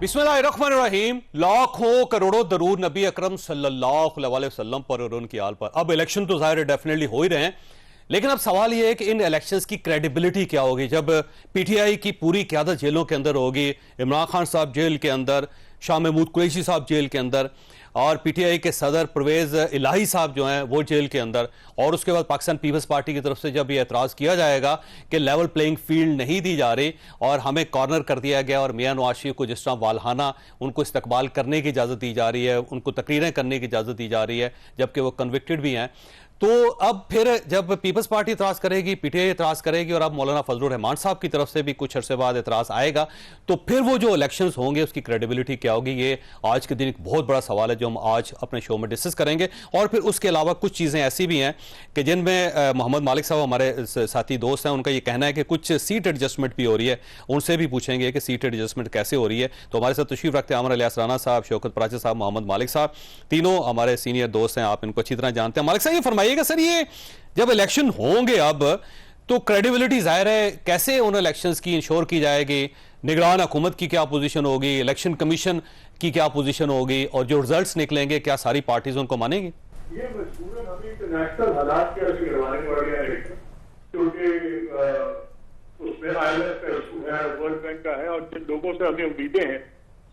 बिस्मिल्लाहिर्रहमानिर्रहीम। लाखों करोड़ों दरूद नबी अकरम सल्लल्लाहु अलैहि वसल्लम पर और उनकी आल पर। अब इलेक्शन तो जाहिर है डेफिनेटली हो ही रहे हैं, लेकिन अब सवाल यह है कि इन इलेक्शंस की क्रेडिबिलिटी क्या होगी जब पीटीआई की पूरी क़यादत जेलों के अंदर होगी। इमरान खान साहब जेल के अंदर, शाह महमूद कुरैशी साहब जेल के अंदर, और पीटीआई के सदर परवेज इलाही साहब जो हैं वो जेल के अंदर। और उसके बाद पाकिस्तान पीपल्स पार्टी की तरफ से जब ये एतराज़ किया जाएगा कि लेवल प्लेइंग फील्ड नहीं दी जा रही और हमें कॉर्नर कर दिया गया, और मियां नवाज शरीफ को जिस तरह वालहाना उनको इस्तकबाल करने की इजाज़त दी जा रही है, उनको तकरीरें करने की इजाज़त दी जा रही है जबकि वो कन्विक्टेड भी हैं, तो अब फिर जब पीपल्स पार्टी एतराज़ करेगी, पीटीआई एतराज़ करेगी, और अब मौलाना फजलुर रहमान साहब की तरफ से भी कुछ अरसे बाद एतराज़ आएगा, तो फिर वो जो इलेक्शंस होंगे उसकी क्रेडिबिलिटी क्या होगी? ये आज के दिन एक बहुत बड़ा सवाल है जो हम आज अपने शो में डिस्कस करेंगे। और फिर उसके अलावा कुछ चीज़ें ऐसी भी हैं कि जिनमें मोहम्मद मालिक साहब हमारे साथी दोस्त हैं, उनका ये कहना है कि कुछ सीट एडजस्टमेंट भी हो रही है। उनसे भी पूछेंगे कि सीट एडजस्टमेंट कैसे हो रही है। तो हमारे साथ तशरीफ रखते हैं आमर इलियास राना साहब, शौकत पराची साहब, मोहम्मद मालिक साहब, तीनों हमारे सीनियर दोस्त हैं, आप इनको अच्छी तरह जानते हैं। मालिक साहब, ये फरमाइएगा सर, ये जब इलेक्शन होंगे अब तो क्रेडिबिलिटी जाहिर है कैसे उन इलेक्शंस की इंश्योर की जाएगी? निगरान हुकूमत की क्या पोजीशन होगी, इलेक्शन कमीशन की क्या पोजीशन होगी, और जो रिजल्ट्स निकलेंगे क्या सारी पार्टीज उनको मानेंगी? ये मजबूरन हमें इंटरनेशनल हालात के वजह से करवाने पड़ गया है, क्योंकि उसमें IMF का इशू है, वर्ल्ड बैंक का है, और जिन लोगों से हमें उम्मीदें हैं,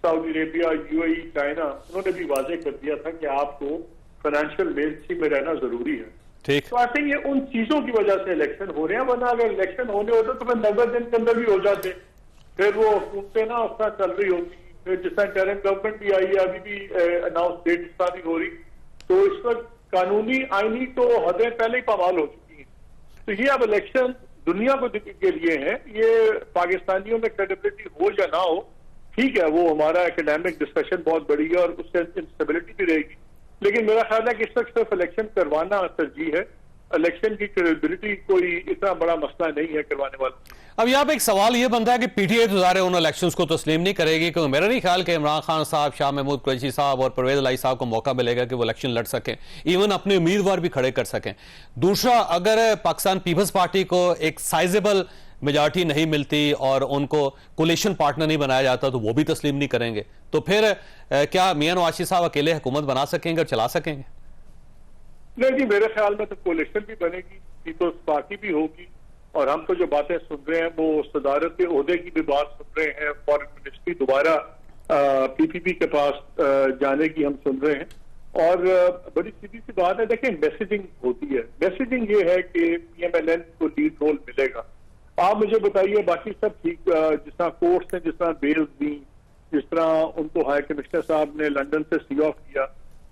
सऊदी अरेबिया, UAE, चाइना, उन्होंने भी वाजे कर दिया था कि आपको फाइनेंशियल मेनस्ट्रीम में रहना जरूरी है। ठीक, तो आई थिंक ये उन चीजों की वजह से इलेक्शन हो रहे हैं, वरना अगर इलेक्शन होने होते तो फिर 90 दिन के अंदर भी हो जाते। फिर वो हुकूमतें ना अपना चल रही होती, फिर जिस तरह टेरन गवर्नमेंट भी आई है, अभी भी अनाउंस डेट इस तरह भी हो रही, तो इस वक्त कानूनी आईनी तो हदें पहले ही पामाल हो चुकी हैं। तो ये अब इलेक्शन दुनिया को के लिए है, ये पाकिस्तानियों में क्रेडिबिलिटी हो या ना हो, ठीक है, वो हमारा एकेडमिक डिस्कशन बहुत बड़ी है और उससे इंस्टेबिलिटी भी रहेगी, लेकिन मेरा ख्याल है कि इस वक्त सिर्फ इलेक्शन करवाना तरजीह है। इलेक्शन की क्रेडिबिलिटी कोई इतना बड़ा मसला नहीं है करवाने वाला। अब यहाँ पे एक सवाल ये बनता है कि पीटीआई तो ज़ाहिर है उन इलेक्शंस को तस्लीम नहीं करेगी, क्योंकि मेरा नहीं ख्याल कि इमरान खान साहब, शाह महमूद कुरैशी साहब और परवेज इलाही साहब को मौका मिलेगा कि वो इलेक्शन लड़ सकें, इवन अपने उम्मीदवार भी खड़े कर सकें। दूसरा, अगर पाकिस्तान पीपल्स पार्टी को एक साइजेबल मेजॉरिटी नहीं मिलती और उनको कोलिशन पार्टनर नहीं बनाया जाता तो वो भी तस्लीम नहीं करेंगे, तो फिर क्या मियां नवाज शरीफ साहब अकेले हुकूमत बना सकेंगे और चला सकेंगे? नहीं जी, मेरे ख्याल में तो कोलिशन भी बनेगी, पीपल्स पार्टी भी होगी, और हम तो जो बातें सुन रहे हैं वो सदारत के ओहदे की भी बात सुन रहे हैं, फॉरेन मिनिस्ट्री दोबारा PPP के पास जाने की हम सुन रहे हैं। और बड़ी सीधी सी बात है, देखें, मैसेजिंग होती है। मैसेजिंग ये है कि PMLN को लीड रोल मिलेगा। आप मुझे बताइए, बाकी सब ठीक, जिस तरह कोर्ट्स ने जिस तरह बेल्स दी, जिस तरह उनको हाई कमिश्नर साहब ने लंदन से सी ऑफ किया,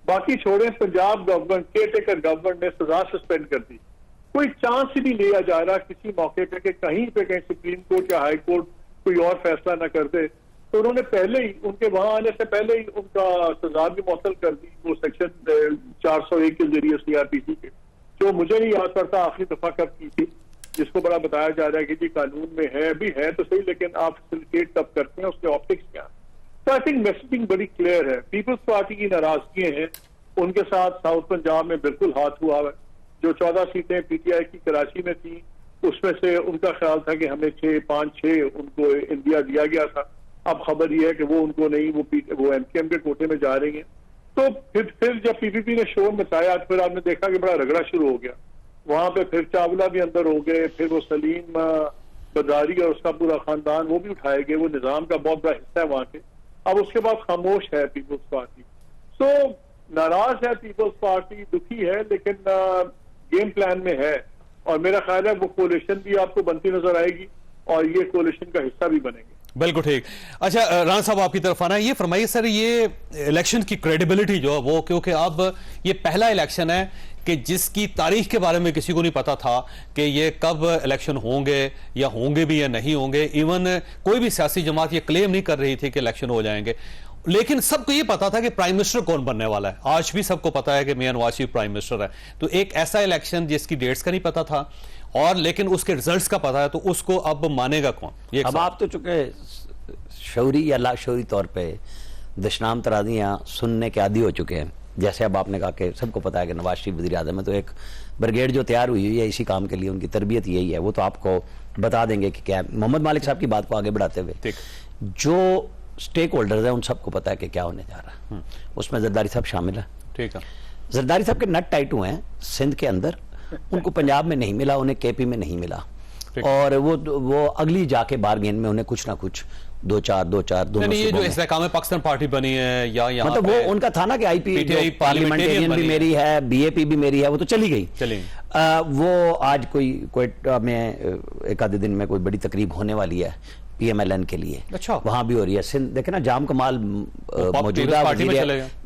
बाकी छोड़े, पंजाब गवर्नमेंट, केयरटेकर गवर्नमेंट ने सजा सस्पेंड कर दी। कोई चांस ही नहीं लिया जा रहा किसी मौके पे कि कहीं पे कहीं सुप्रीम कोर्ट या हाई कोर्ट कोई और फैसला न कर दे। तो उन्होंने पहले ही, उनके वहां आने से पहले ही उनका सजा भी मौसल कर दी, वो सेक्शन 401 के जरिए CRPC के, जो मुझे नहीं याद पड़ता आखिरी दफा कब की थी, जिसको बड़ा बताया जा रहा है कि जी कानून में है, भी है तो सही, लेकिन आप फैसिलिटेट तब करते हैं, उसके ऑप्टिक्स क्या। तो आई थिंक मैसेजिंग बड़ी क्लियर है। पीपल्स पार्टी की नाराजगी हैं, उनके साथ साउथ पंजाब में बिल्कुल हाथ हुआ है। जो 14 सीटें PTI की कराची में थी, उसमें से उनका ख्याल था कि हमें 5-6 उनको इंडिया दिया गया था। अब खबर यह है कि वो उनको नहीं, वो MKM के कोटे में जा रही हैं। तो फिर जब PPP ने शोर मचाया, फिर आपने देखा कि बड़ा रगड़ा शुरू हो गया वहां पे। फिर चावला भी अंदर हो गए, फिर वो सलीम बदारी और उसका पूरा खानदान वो भी उठाए गए, वो निजाम का बहुत बड़ा हिस्सा है वहां के। अब उसके बाद खामोश है पीपल्स पार्टी। सो नाराज है पीपल्स पार्टी, दुखी है, लेकिन गेम प्लान में है, और मेरा ख्याल है वो कोलिशन भी आपको बनती नजर आएगी और ये कोलिशन का हिस्सा भी बनेंगे। बिल्कुल ठीक। अच्छा, राणा साहब आपकी तरफ आना है, ये फरमाइए सर, ये इलेक्शन की क्रेडिबिलिटी जो है वो, क्योंकि अब ये पहला इलेक्शन है कि जिसकी तारीख के बारे में किसी को नहीं पता था कि ये कब इलेक्शन होंगे या होंगे भी या नहीं होंगे। इवन कोई भी सियासी जमात ये क्लेम नहीं कर रही थी कि इलेक्शन हो जाएंगे, लेकिन सबको ये पता था कि प्राइम मिनिस्टर कौन बनने वाला है। आज भी सबको पता है कि मियां नवाज शरीफ प्राइम मिनिस्टर है। तो एक ऐसा इलेक्शन जिसकी डेट्स का नहीं पता था और लेकिन उसके रिजल्ट्स का पता है, तो उसको अब मानेगा कौन? ये अब आप तो चूंकि शौरी या लाशौरी तौर पे दशनाम तराजियां सुनने के आदी हो चुके हैं। जैसे अब आपने कहा कि सबको पता है कि नवाज शरीफ वज़ीर आज़म है, तो एक ब्रिगेड जो तैयार हुई है इसी काम के लिए, उनकी तरबियत यही है, वो तो आपको बता देंगे कि क्या है। मोहम्मद मालिक साहब की बात को आगे बढ़ाते हुए, जो स्टेक होल्डर्स हैं उन सबको पता है कि क्या होने जा रहा है। उसमें जरदारी साहब शामिल है। ठीक है। जरदारी साहब के नट टाइट हुए हैं सिंध के अंदर, उनको पंजाब में नहीं मिला, उन्हें केपी में नहीं मिला, और वो अगली जाके बारगेन में उन्हें कुछ ना कुछ 2-4 दोनों ये जो इस्तेहकाम पाकिस्तान पार्टी बनी है या यहाँ मतलब वो उनका था ना कि आईपी पार्लियामेंटेरियन भी मेरी है, बीएपी भी मेरी है, वो तो चली गई। वो आज कोई क्वेटा में एक आधे दिन में कोई बड़ी तकरीब होने वाली है पीएमएलएन के लिए। अच्छा। वहां भी हो रही है। सिंध देखे ना, जाम कमाल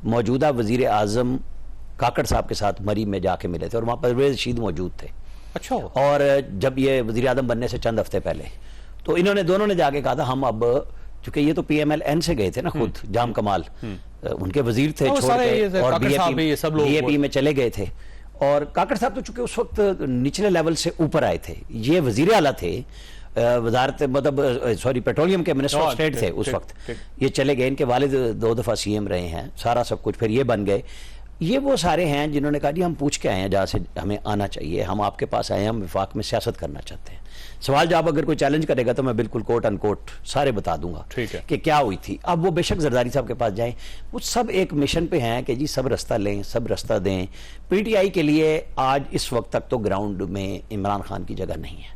मौजूदा वजीर आजम काकड़ साहब के साथ मरी में जाके मिले थे और वहां परवेज रशीद मौजूद थे। अच्छा। और जब ये वजीर आजम बनने से चंद हफ्ते पहले तो इन्होंने दोनों ने जाके कहा था हम अब, चूंकि ये तो पीएमएलएन से गए थे ना खुद, जाम कमाल उनके वजीर थे छोड़ के, और बीएपी में चले गए थे। और काकड़ साहब तो चूंकि उस वक्त निचले लेवल से ऊपर आए थे, ये वजीर आला थे, वजारत मतलब सॉरी पेट्रोलियम के मिनिस्टर ऑफ स्टेट थे उस वक्त। ये चले गए, इनके वालिद 2 दफा सीएम रहे हैं, सारा सब कुछ, फिर ये बन गए। ये वो सारे हैं जिन्होंने कहा जी हम पूछ के आए हैं जहाँ से हमें आना चाहिए, हम आपके पास आए हैं, हम विफाक में सियासत करना चाहते हैं। सवाल जवाब अगर कोई चैलेंज करेगा तो मैं बिल्कुल कोट अनकोट सारे बता दूंगा कि क्या हुई थी। अब वो बेशक जरदारी साहब के पास जाएं, वो सब एक मिशन पे हैं कि जी सब रास्ता लें, सब रास्ता दें। पीटीआई के लिए आज इस वक्त तक तो ग्राउंड में इमरान खान की जगह नहीं है।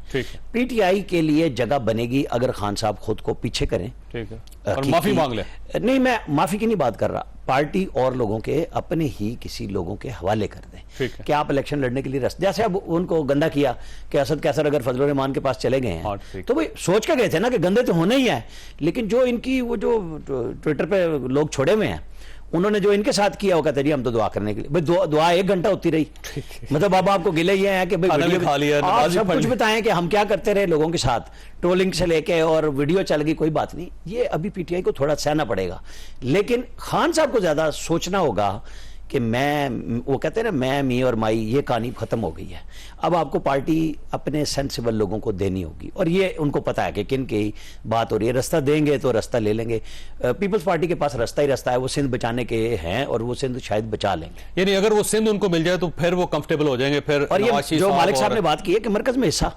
पीटीआई के लिए जगह बनेगी अगर खान साहब खुद को पीछे करें, ठीक है, और माफी मांग ले। नहीं, मैं माफी की नहीं बात कर रहा, पार्टी और लोगों के अपने ही किसी लोगों के हवाले कर दें कि आप इलेक्शन लड़ने के लिए जैसे अब उनको गंदा किया कि असद कैसर अगर फजल रहमान के पास चले गए हैं तो भाई सोच के गए थे ना कि गंदे तो होने ही है, लेकिन जो इनकी वो जो ट्विटर पे लोग छोड़े हुए हैं उन्होंने जो इनके साथ किया वो कहते जी हम तो दुआ करने के लिए, भाई दुआ 1 घंटा होती रही। मतलब अब आपको गिले ये हैं कि भाई आप सब कुछ बताएं कि हम क्या करते रहे लोगों के साथ, ट्रोलिंग से लेके और वीडियो चल गई, कोई बात नहीं, ये अभी पीटीआई को थोड़ा सहना पड़ेगा। लेकिन खान साहब को ज्यादा सोचना होगा कि वो कहते हैं ना मैं, मी और माई, ये कहानी खत्म हो गई है। अब आपको पार्टी अपने सेंसिबल लोगों को देनी होगी और ये उनको पता है कि किन की बात हो रही है। रास्ता देंगे तो रास्ता ले लेंगे। पीपल्स पार्टी के पास रास्ता ही रास्ता है, वो सिंध बचाने के हैं और वो सिंध शायद बचा लेंगे। यानी अगर वो सिंध उनको मिल जाए तो फिर वो कंफर्टेबल हो जाएंगे। फिर और ये जो मालिक साहब ने बात की है कि मरकज में हिस्सा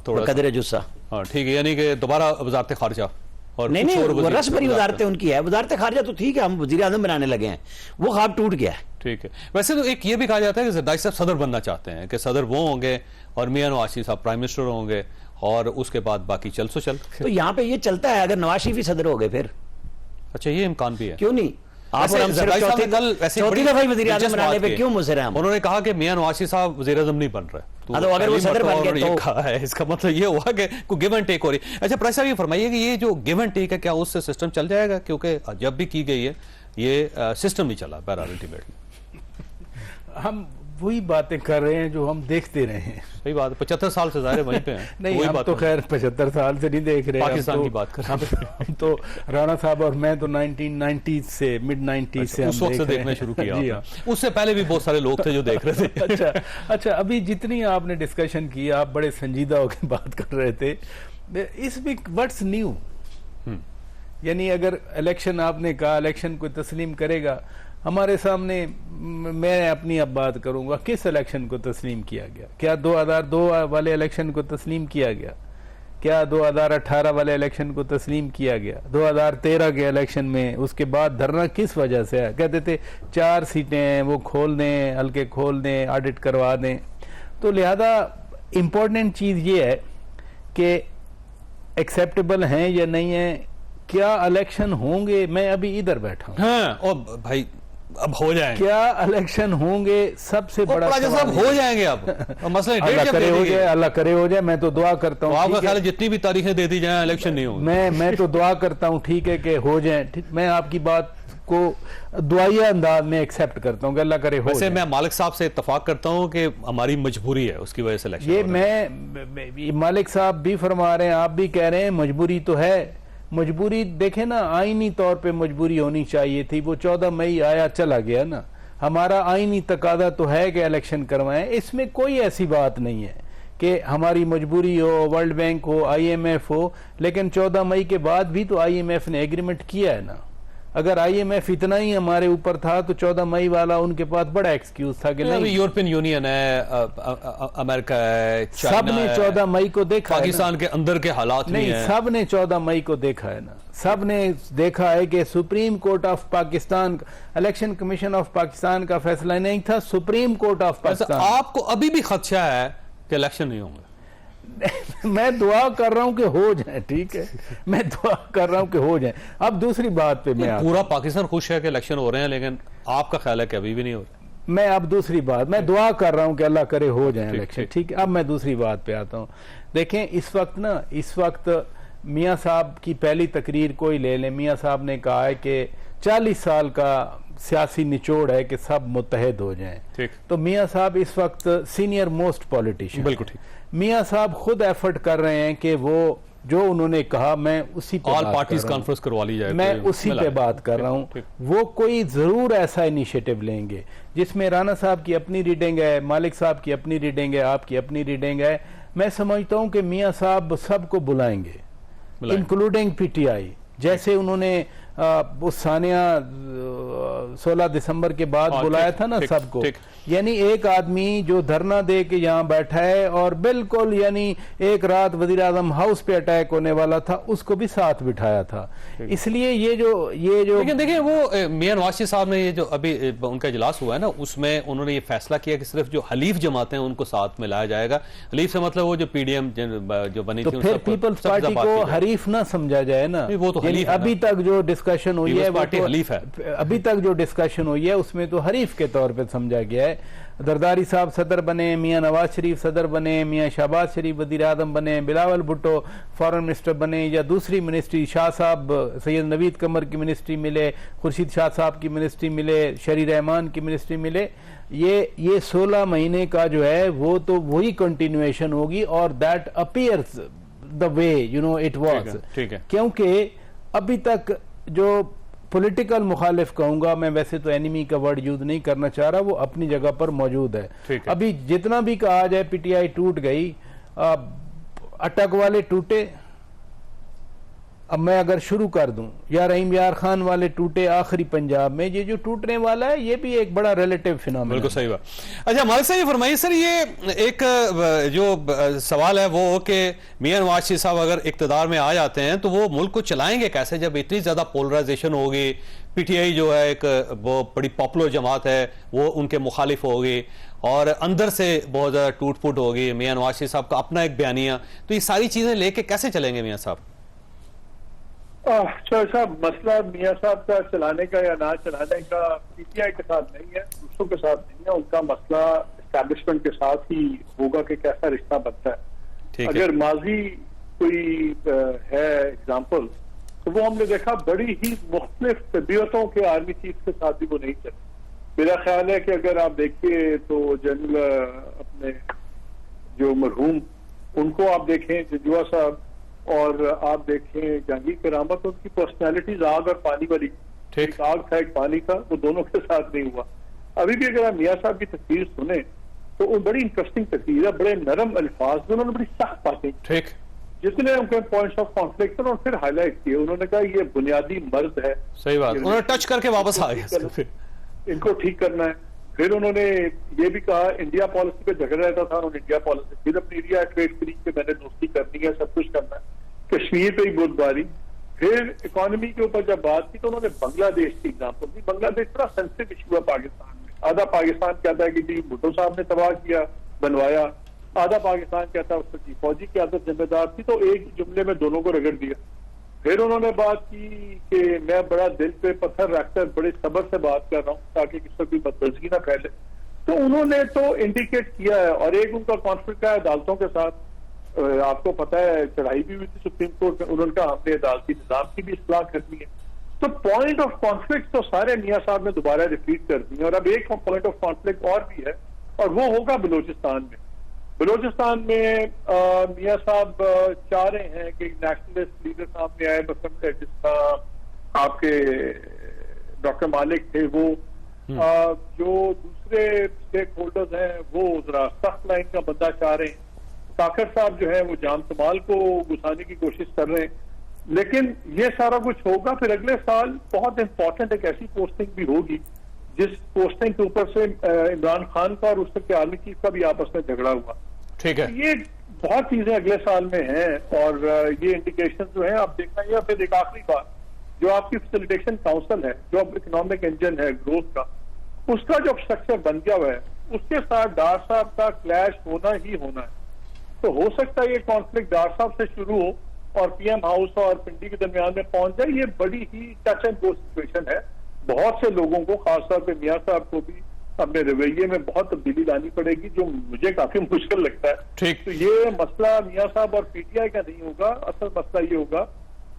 थोड़ा कदर जुस्सा, ठीक है, यानी कि दोबारा वजारत खारजा और नहीं वो रस भरी वजारतें उनकी है। वजारत खारजा तो ठीक है, हम वजीर आजम बनाने लगे हैं, वो ख्वाब टूट गया है। ठीक है। वैसे तो एक ये भी कहा जाता है कि जरदारी साहब सदर बनना चाहते हैं, कि सदर वो होंगे और मियां नवाज शरीफ साहब प्राइम मिनिस्टर होंगे और उसके बाद बाकी चल सो चल। तो यहाँ पे ये चलता है अगर नवाज शरीफ ही सदर हो गए फिर। अच्छा, ये इम्कान भी है, क्यों नहीं? आप और हम चौथी दफा वजीर आजम बनाने पे क्यों मुझे हम? उन्होंने कहा कि मियां नवाज शरीफ साहब वजीर आजम नहीं बन रहे, तो अगर वो सदर बन गए तो कहा है, इसका मतलब ये हुआ कि कोई गिव एंड टेक हो रही। अच्छा प्राइस साहब, ये फरमाइए कि ये जो गिव एंड टेक है क्या उससे सिस्टम चल जाएगा? क्योंकि जब भी की गई है ये सिस्टम नहीं चला बहरहाल अल्टीमेटली। हम वही बातें कर रहे हैं जो हम देखते रहे हैं। सही बात है, 75 साल से ज़ाहिर वहीं पे हैं। नहीं, हम तो खैर 75 साल से नहीं देख रहे, पाकिस्तान की बात कर रहे हैं। हम तो राणा साहब और मैं तो 1990 से मिड 90 से उस वक्त से देखना शुरू किया। उससे पहले भी बहुत सारे लोग थे जो देख रहे थे। अच्छा, अभी जितनी आपने डिस्कशन की, आप बड़े संजीदा होकर बात कर रहे थे, इसमें व्हाट्स न्यू? यानी अगर इलेक्शन, आपने कहा इलेक्शन को तस्लीम करेगा, हमारे सामने, मैं अपनी अब बात करूंगा, किस इलेक्शन को तस्लीम किया गया? क्या 2002 वाले इलेक्शन को तस्लीम किया गया? क्या 2018 वाले इलेक्शन को तस्लीम किया गया? 2013 के इलेक्शन में उसके बाद धरना किस वजह से है? कहते थे 4 सीटें हैं, वो खोल दें, हल्के खोल दें, ऑडिट करवा दें। तो लिहाजा इम्पोर्टेंट चीज़ ये है कि एक्सेप्टेबल हैं या नहीं है, क्या इलेक्शन होंगे? मैं अभी इधर बैठा हूँ। हाँ, और भाई अब हो जाएंगे, क्या इलेक्शन होंगे? सबसे बड़ा सब हो जाएंगे अब मसला अल्लाह करे हो जाए, अल्लाह करे हो जाए। मैं तो दुआ करता हूँ, आपका ख्याल जितनी भी तारीखें दे दी जाए इलेक्शन नहीं होंगे। मैं तो दुआ करता हूँ, ठीक है कि हो जाए। मैं आपकी बात को दुआया अंदाज में एक्सेप्ट करता हूँ कि अल्लाह करे हो वैसे मैं मालिक साहब से इत्तफाक करता हूँ कि हमारी मजबूरी है, उसकी वजह से इलेक्शन। ये मैं मालिक साहब भी फरमा रहे हैं, आप भी कह रहे हैं, मजबूरी तो है। मजबूरी देखें ना, आईनी तौर पे मजबूरी होनी चाहिए थी। वो 14 मई आया चला गया ना, हमारा आईनी तकादा तो है कि इलेक्शन करवाएं। इसमें कोई ऐसी बात नहीं है कि हमारी मजबूरी हो, वर्ल्ड बैंक हो, IMF हो, लेकिन 14 मई के बाद भी तो IMF ने एग्रीमेंट किया है ना। अगर IMF इतना ही हमारे ऊपर था तो 14 मई वाला उनके पास बड़ा एक्सक्यूज था कि नहीं, यूरोपियन यूनियन है, अमेरिका है, चाइना सब ने है, 14 मई को देखा है ना। पाकिस्तान के अंदर के हालात नहीं, हैं। सब ने 14 मई को देखा है ना, सब ने देखा है कि supreme court of Pakistan, election commission of Pakistan का फैसला नहीं था, सुप्रीम कोर्ट ऑफ पाकिस्तान। आपको अभी भी खदशा है कि इलेक्शन नहीं होंगे? मैं दुआ कर रहा हूं कि हो जाए, ठीक है, मैं दुआ कर रहा हूं कि हो जाए। अब दूसरी बात पे मैं पूरा पाकिस्तान खुश है कि इलेक्शन हो रहे हैं, लेकिन आपका ख्याल है कि अभी भी नहीं हो रहे? मैं अब दूसरी बात, मैं दुआ कर रहा हूं कि अल्लाह करे हो जाए इलेक्शन, ठीक। ठीक है। अब मैं दूसरी बात पे आता हूं। देखें, इस वक्त मियां साहब की पहली तकरीर कोई ले लें, मियां साहब ने कहा है कि 40 साल का सियासी निचोड़ है कि सब मुत्तहद हो जाएं। ठीक। तो मियां साहब इस वक्त सीनियर मोस्ट पॉलिटिशियन, बिल्कुल ठीक। मियां साहब खुद एफर्ट कर रहे हैं कि वो जो उन्होंने कहा, मैं उसी पे ऑल बात पार्टीज कर रहा हूं। कॉन्फ्रेंस करवा ली जाए, मैं उसी पे बात कर रहा हूँ। वो कोई जरूर ऐसा इनिशिएटिव लेंगे जिसमें राणा साहब की अपनी रीडिंग है, मालिक साहब की अपनी रीडिंग है, आपकी अपनी रीडिंग है। मैं समझता हूँ कि मियां साहब सबको बुलाएंगे, इंक्लूडिंग PTI। जैसे उन्होंने उस सानिया 16 दिसंबर के बाद बुलाया था ना सबको, यानी एक आदमी जो धरना दे के यहाँ बैठा है और बिल्कुल यानी एक रात वजीर आजम हाउस पे अटैक होने वाला था, उसको भी साथ बिठाया था। इसलिए ये जो लेकिन देखिए, वो मियां नवाज शरीफ साहब ने ये जो अभी उनका इजलास हुआ है ना, उसमें उन्होंने ये फैसला किया कि सिर्फ जो हलीफ जमातें हैं उनको साथ में लाया जाएगा। हलीफ से मतलब वो जो PDM जो बनी तो थी, फिर पीपल्स पार्टी को हरीफ ना समझा जाए ना। वो तो हलीफ है अभी तक जो डिस्कशन हुई है, पार्टी हलीफ है। अभी तक जो डिस्कशन हुई है उसमें तो हरीफ के तौर पे समझा गया है। दरदारी साहब सदर बने, मियां नवाज शरीफ सदर बने, मियां शहबाज शरीफ वजीर आजम बने, बिलावल भुट्टो फॉरेन मिनिस्टर बने, या दूसरी मिनिस्ट्री शाह साहब सैयद नवीद कमर की मिनिस्ट्री मिले, खुर्शीद शाह साहब की मिनिस्ट्री मिले, शरी रहमान की मिनिस्ट्री मिले। ये 16 महीने का जो है वो तो वही कंटिन्यूएशन होगी, और that appears the way it was. क्योंकि अभी तक जो पॉलिटिकल मुखालिफ कहूंगा मैं, वैसे तो एनिमी का वर्ड यूज नहीं करना चाह रहा, वो अपनी जगह पर मौजूद है। अभी जितना भी कहा जाए PTI टूट गई, अटक वाले टूटे, अब मैं अगर शुरू कर दूं, या रहीम यार खान वाले टूटे आखिरी पंजाब में, ये जो टूटने वाला है ये भी एक बड़ा रिलेटिव फिनोमेना। बिल्कुल सही बात। अच्छा मालिक साहब, ये फरमाइए सर, ये एक जो सवाल है वो कि मियां नवाज शरीफ साहब अगर इक्तदार में आ जाते हैं तो वो मुल्क को चलाएंगे कैसे, जब इतनी ज्यादा पोलराइजेशन होगी? PTI जो है एक वो बड़ी पॉपुलर जमात है, वो उनके मुखालिफ होगी, और अंदर से बहुत ज्यादा टूट फूट होगी, मियां नवाज शरीफ साहब का अपना एक बयानिया, तो ये सारी चीजें लेके कैसे चलेंगे मियां साहब? साहब, मसला मियां साहब का चलाने का या ना चलाने का PTI के साथ नहीं है, दूसरों के साथ नहीं है। उनका मसला एस्टैब्लिशमेंट के साथ ही होगा कि कैसा रिश्ता बनता है। अगर माजी कोई है एग्जाम्पल, तो वो हमने देखा बड़ी ही मुख्तलिफ तबीयतों के आर्मी चीफ के साथ भी वो नहीं चले। मेरा ख्याल है कि अगर आप देखिए तो जनरल अपने जो मरहूम, उनको आप देखें जजुआ साहब, और आप देखें जहांगीर करामत, उनकी पर्सनैलिटीज आग और पानी वाली, एक आग था एक पानी था, वो दोनों के साथ नहीं हुआ। अभी भी अगर आप मियां साहब की तकरीर सुने तो वो बड़ी इंटरेस्टिंग तकरीर है, बड़े नरम अल्फाज में उन्होंने बड़ी सख्त बातें, ठीक, जितने उनके पॉइंट्स ऑफ कॉन्फ्लिक्ट और फिर हाईलाइट किए। उन्होंने कहा ये बुनियादी मर्ज है, सही बात, उन्होंने टच करके वापस आ गए, इनको ठीक करना है। फिर उन्होंने ये भी कहा इंडिया पॉलिसी पे झगड़ा रहता था, उन्होंने इंडिया पॉलिसी फिर अपनी इंडिया ट्रेड फ्री पे मैंने दोस्ती करनी है, सब कुछ करना है, कश्मीर पे ही बुधबारी। फिर इकोनॉमी के ऊपर जब बात की तो उन्होंने बांग्लादेश की एग्जाम्पल दी। बांग्लादेश बड़ा सेंसिटिव इशू है पाकिस्तान में। आधा पाकिस्तान कहता है कि जी भुट्टो साहब ने तबाह किया, बनवाया, आधा पाकिस्तान कहता है उसकी फौजी की आदत जिम्मेदार थी। तो एक जुमले में दोनों को रगड़ दिया। फिर उन्होंने बात की कि मैं बड़ा दिल पे पत्थर रखकर बड़े सब्र से बात कर रहा हूँ ताकि किसी को भी बदतमीजी ना फैले। तो उन्होंने तो इंडिकेट किया है। और एक उनका कॉन्फ्लिक्ट है अदालतों के साथ, आपको पता है चढ़ाई भी हुई थी सुप्रीम कोर्ट में, उन्होंने कहा हमने अदालती निजाम की भी इस्लाह करनी है। तो पॉइंट ऑफ कॉन्फ्लिक्ट तो सारे मियां साहब ने दोबारा रिपीट कर दी। और अब एक पॉइंट ऑफ कॉन्फ्लिक्ट और भी है, और वो होगा बलूचिस्तान में। बलूचिस्तान में मियां साहब चाह रहे हैं कि नेशनलिस्ट लीडर सामने आए, मतलब जिसका आपके डॉक्टर मालिक थे, वो जो दूसरे स्टेक होल्डर्स हैं वो जरा सख्त लाइन का बंदा चाह रहे हैं। ताकर साहब जो है वो जाम तमाल को घुसाने की कोशिश कर रहे हैं। लेकिन ये सारा कुछ होगा, फिर अगले साल बहुत इंपॉर्टेंट एक ऐसी पोस्टिंग भी होगी जिस पोस्टिंग के ऊपर से इमरान खान का और उसके आर्मी चीफ का भी आपस में झगड़ा हुआ। ठीक है, ये बहुत चीजें अगले साल में हैं और ये इंडिकेशन जो है आप देखना। या फिर एक आखिरी बात, जो आपकी फैसिलिटेशन काउंसिल है, जो अब इकोनॉमिक इंजन है ग्रोथ का, उसका जो स्ट्रक्चर बन गया हुआ है, उसके साथ डार साहब का क्लैश होना ही होना है। तो हो सकता है ये कॉन्फ्लिक्ट डार साहब से शुरू हो और पीएम हाउस और पिंडी के दरमियान में पहुंच जाए। ये बड़ी ही टच एंड गो सिचुएशन है। बहुत से लोगों को, खासतौर पे मियां साहब को भी अपने रवैये में बहुत तब्दीली लानी पड़ेगी, जो मुझे काफी मुश्किल लगता है। ठीक। तो ये मसला मियां साहब और पीटीआई का नहीं होगा। असल मसला ये होगा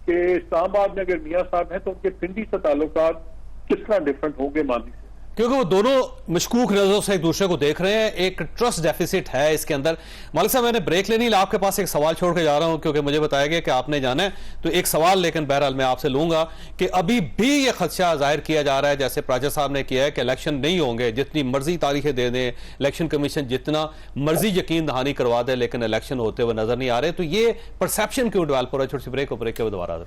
कि इस्लामाबाद में अगर मियां साहब हैं तो उनके पिंडी से ताल्लुकात किस तरह डिफरेंट होंगे माजी से, क्योंकि वो दोनों मशकूक नजरों से एक दूसरे को देख रहे हैं। एक ट्रस्ट डेफिसिट है इसके अंदर। मालिक साहब, मैंने ब्रेक लेनी, आपके पास एक सवाल छोड़ के जा रहा हूं क्योंकि मुझे बताया गया कि आपने जाना है, तो एक सवाल लेकिन बहरहाल मैं आपसे लूंगा कि अभी भी ये खदशा जाहिर किया जा रहा है, जैसे प्राचा साहब ने किया है, कि इलेक्शन नहीं होंगे, जितनी मर्जी तारीखें दे दें, इलेक्शन कमीशन जितना मर्जी यकीन दहानी करवा दे, लेकिन इलेक्शन होते हुए नजर नहीं आ रहे। तो ये परसेप्शन क्यों डेवलप हो रहा है? छोटी सी ब्रेक के दोबारा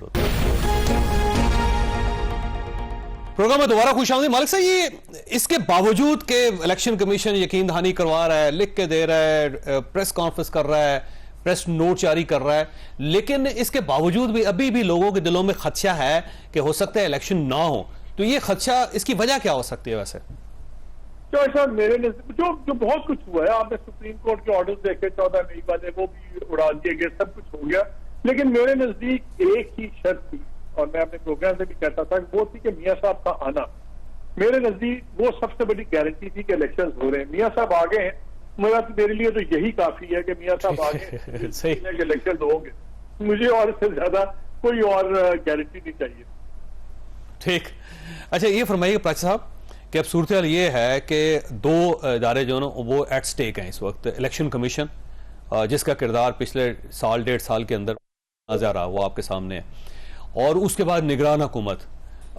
प्रोग्राम में दोबारा खुश आमदीद। मालिक साहब, ये इसके बावजूद कि इलेक्शन कमीशन यकीन दहानी करवा रहा है, लिख के दे रहा है, प्रेस कॉन्फ्रेंस कर रहा है, प्रेस नोट जारी कर रहा है, लेकिन इसके बावजूद भी अभी भी लोगों के दिलों में खदशा है कि हो सकता है इलेक्शन ना हो। तो ये खदशा, इसकी वजह क्या हो सकती है? वैसे तो ऐसा मेरे नजदीक जो बहुत कुछ हुआ है, आपने सुप्रीम कोर्ट के ऑर्डर देखे 14 मई वाले, वो भी उड़ा दिए गए, सब कुछ हो गया। लेकिन मेरे नजदीक एक ही शर्त थी और मैं अपने प्रोग्राम से भी कहता था, वो थी कि मियां साहब का आना। मेरे नजदीक वो सबसे बड़ी गारंटी थी कि इलेक्शन हो रहे हैं। मियां साहब आ गए हैं, मेरे लिए तो यही काफी है कि मियां साहब आ गए, सही इलेक्शन होंगे। मुझे और इससे ज्यादा कोई और गारंटी नहीं चाहिए। ठीक। अच्छा, ये फरमाइए प्राचा साहब कि अब सूरत हाल ये है कि दो इदारे जो ना वो एट स्टेक हैं इस वक्त। इलेक्शन कमीशन, जिसका किरदार पिछले साल 1.5 साल के अंदर नजर आ, वो आपके सामने है, और उसके बाद निगरान हुकूमत।